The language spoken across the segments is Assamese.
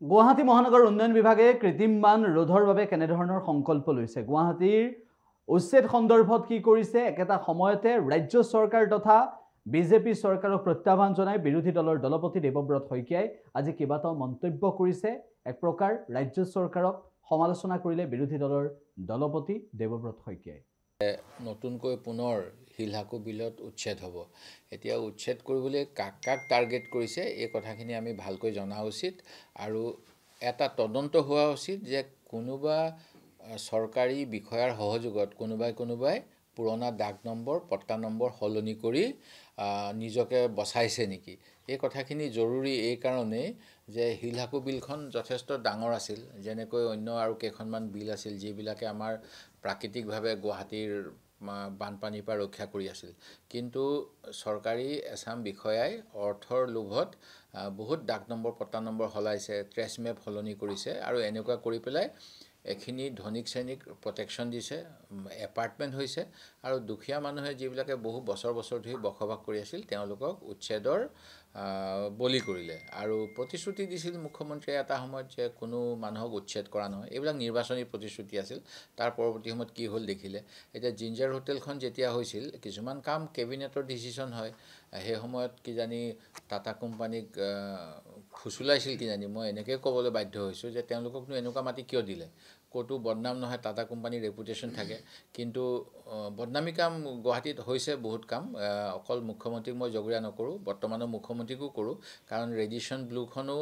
গুৱাহাটী মহানগৰ উন্নয়ন বিভাগে কৃত্ৰিম বান ৰোধৰ বাবে কেনেধৰণৰ সংকল্প লৈছে গুৱাহাটীৰ উচ্ছেদ সন্দৰ্ভত কি কৰিছে একেটা সময়তে ৰাজ্য চৰকাৰ তথা বিজেপি চৰকাৰক প্ৰত্যাহ্বান জনাই বিৰোধী দলৰ দলপতি দেৱব্ৰত শইকীয়াই আজি কেইবাটাও মন্তব্য কৰিছে এক প্ৰকাৰ ৰাজ্য চৰকাৰক সমালোচনা কৰিলে বিৰোধী দলৰ দলপতি দেৱব্ৰত শইকীয়াই নতুনকৈ পুনৰ হিলহাকু বিলত উচ্ছেদ হ'ব এতিয়া উচ্ছেদ কৰিবলৈ কাক টাৰ্গেট কৰিছে এই কথাখিনি আমি ভালকৈ জনা উচিত আৰু এটা তদন্ত হোৱা উচিত যে কোনোবা চৰকাৰী বিষয়াৰ সহযোগত কোনোবাই পুৰণা ডাক নম্বৰ পট্টা নম্বৰ হলনি কৰি নিজকে বচাইছে নেকি এই কথাখিনি জৰুৰী এই কাৰণে যে হিলহাকু বিলখন যথেষ্ট ডাঙৰ আছিল যেনেকৈ অন্য আৰু কেইখনমান বিল আছিল যিবিলাকে আমাৰ প্ৰাকৃতিকভাৱে গুৱাহাটীৰ বানপানীৰ পৰা ৰক্ষা কৰি আছিল কিন্তু চৰকাৰী এছাম বিষয়াই অৰ্থৰ লোভত বহুত ডাক নম্বৰ পট্টা নম্বৰ হলাইছে ট্ৰেছ মেপ হলনি কৰিছে আৰু এনেকুৱা কৰি পেলাই এখিনি ধনিক শ্ৰেণীক প্ৰটেকশ্যন দিছে এপাৰ্টমেণ্ট হৈছে আৰু দুখীয়া মানুহে যিবিলাকে বহু বছৰ ধৰি বসবাস কৰি আছিল তেওঁলোকক উচ্ছেদৰ বলি কৰিলে আৰু প্ৰতিশ্ৰুতি দিছিল মুখ্যমন্ত্ৰীয়ে এটা সময়ত যে কোনো মানুহক উচ্ছেদ কৰা নহয় এইবিলাক নিৰ্বাচনী প্ৰতিশ্ৰুতি আছিল তাৰ পৰৱৰ্তী সময়ত কি হ'ল দেখিলে এতিয়া জিঞ্জাৰ হোটেলখন যেতিয়া হৈছিল কিছুমান কাম কেবিনেটৰ ডিচিশ্যন হয় সেই সময়ত কি জানি টাটা কোম্পানীক ফুচুলাইছিল কি জানি মই এনেকৈ ক'বলৈ বাধ্য হৈছোঁ যে তেওঁলোককনো এনেকুৱা মাটি কিয় দিলে ক'তো বদনাম নহয় টাটা কোম্পানীৰ ৰেপুটেশ্যন থাকে কিন্তু বদনামী কাম গুৱাহাটীত হৈছে বহুত কাম অকল মুখ্যমন্ত্ৰীক মই জগৰীয়া নকৰোঁ বৰ্তমানৰ মুখ্যমন্ত্ৰীকো কৰোঁ কাৰণ ৰেডিশ্যন ব্লুখনো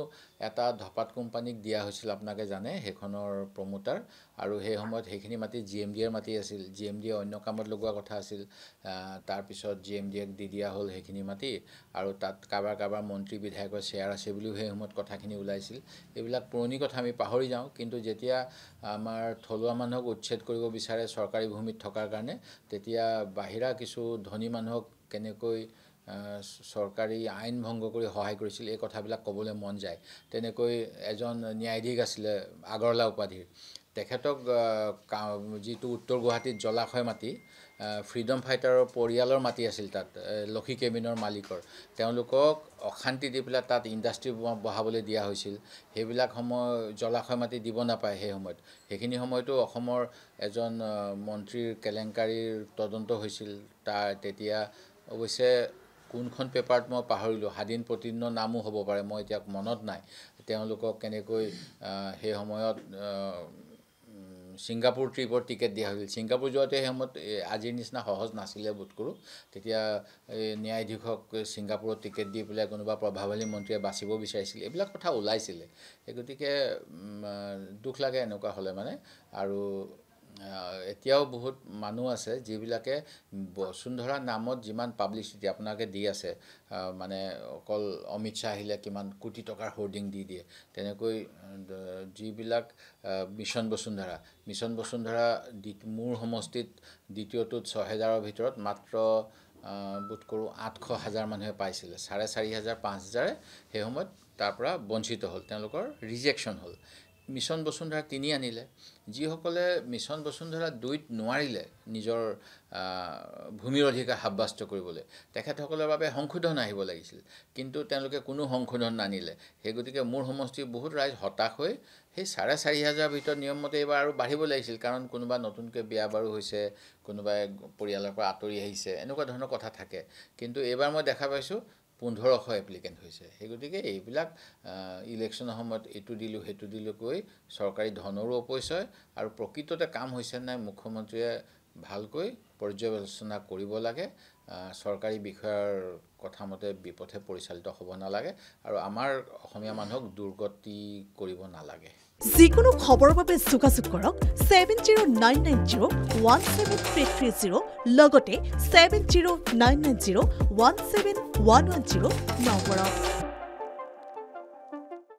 এটা ধপাত কোম্পানীক দিয়া হৈছিল আপোনালোকে জানে সেইখনৰ প্ৰমোটাৰ আৰু সেই সময়ত সেইখিনি মাটি GMDৰ মাটি আছিল GMD অন্য কামত লগোৱা কথা আছিল তাৰপিছত GMDক দি দিয়া হ'ল সেইখিনি মাটি আৰু তাত কাবাৰ মন্ত্ৰী বিধায়কৰ শ্বেয়াৰ আছে বুলিও সেই সময়ত কথাখিনি ওলাইছিল এইবিলাক পুৰণি কথা আমি পাহৰি যাওঁ কিন্তু যেতিয়া আমাৰ থলুৱা মানুহক উচ্ছেদ কৰিব বিচাৰে চৰকাৰী ভূমিত থকাৰ কাৰণে তেতিয়া বাহিৰা কিছু ধনী মানুহক কেনেকৈ চৰকাৰী আইন ভংগ কৰি সহায় কৰিছিল এই কথাবিলাক ক'বলৈ মন যায় তেনেকৈ এজন ন্যায়াধীশ আছিলে আগৰলা উপাধিৰ তেখেতক যিটো উত্তৰ গুৱাহাটীত জলাশয় মাটি ফ্ৰীডম ফাইটাৰৰ পৰিয়ালৰ মাটি আছিল তাত লক্ষী কেবিনৰ মালিকৰ তেওঁলোকক অশান্তি দি পেলাই তাত ইণ্ডাষ্ট্ৰী বহাবলৈ দিয়া হৈছিল সেইবিলাক সময় জলাশয় মাটি দিব নাপায় সেই সময়ত সেইখিনি সময়তো অসমৰ এজন মন্ত্ৰীৰ কেলেংকাৰীৰ তদন্ত হৈছিল তাৰ তেতিয়া অৱশ্যে কোনখন পেপাৰত মই পাহৰিলোঁ স্বাধীন প্ৰতিদিনৰ নামো হ'ব পাৰে মই এতিয়া মনত নাই তেওঁলোকক কেনেকৈ সেই সময়ত ছিংগাপুৰ ট্ৰিপৰ টিকেট দিয়া হৈছিল ছিংগাপুৰ যোৱাতে সেই সময়ত আজিৰ নিচিনা সহজ নাছিলে বোধ কৰোঁ তেতিয়া ন্যায়াধীশক ছিংগাপুৰত টিকেট দি পেলাই কোনোবা প্ৰভাৱশালী মন্ত্ৰীয়ে বাচিব বিচাৰিছিল এইবিলাক কথা ওলাইছিলে সেই গতিকে দুখ লাগে এনেকুৱা হ'লে মানে আৰু এতিয়াও বহুত মানুহ আছে যিবিলাকে বসুন্ধৰা নামত যিমান পাব্লিচিটি আপোনালোকে দি আছে মানে অকল অমিত শ্বাহ আহিলে কিমান কোটি টকাৰ হোৰ্ডিং দি দিয়ে তেনেকৈ যিবিলাক মিছন বসুন্ধৰা মোৰ সমষ্টিত দ্বিতীয়টোত ৬,০০০ৰ ভিতৰত মাত্ৰ বোধ কৰোঁ ৮০০,০০০ মানুহে পাইছিলে ৪,৫০০ ৫,০০০ সেই সময়ত তাৰ পৰা বঞ্চিত হ'ল তেওঁলোকৰ ৰিজেকশ্যন হ'ল মিছন বসুন্ধৰা ৩ আনিলে যিসকলে মিছন বসুন্ধৰা ২ত নোৱাৰিলে নিজৰ ভূমিৰ অধিকাৰ সাব্যস্ত কৰিবলৈ তেখেতসকলৰ বাবে সংশোধন আহিব লাগিছিল কিন্তু তেওঁলোকে কোনো সংশোধন নানিলে সেই গতিকে মোৰ সমষ্টিৰ বহুত ৰাইজ হতাশ হৈ সেই ৪,৫০০ৰ ভিতৰত নিয়মমতে এইবাৰ আৰু বাঢ়িব লাগিছিল কাৰণ কোনোবা নতুনকৈ বিয়া বাৰু হৈছে কোনোবাই পৰিয়ালৰ পৰা আঁতৰি আহিছে এনেকুৱা ধৰণৰ কথা থাকে কিন্তু এইবাৰ মই দেখা পাইছোঁ ১৫০০ এপ্লিকেণ্ট হৈছে সেই গতিকে এইবিলাক ইলেকশ্যনৰ সময়ত এইটো দিলোঁ সেইটো দিলোঁ কৈ চৰকাৰী ধনৰো অপচয় আৰু প্ৰকৃততে কাম হৈছে নাই মুখ্যমন্ত্ৰীয়ে ভালকৈ পৰ্যালোচনা কৰিব লাগে চৰকাৰী বিষয়াৰ কথামতে বিপথে পৰিচালিত হ'ব নালাগে আৰু আমাৰ অসমীয়া মানুহক দুৰ্গতি কৰিব নালাগে যিকোনো খবৰৰ বাবে যোগাযোগ কৰক 7099017330 লগতে 7099017110 নম্বৰত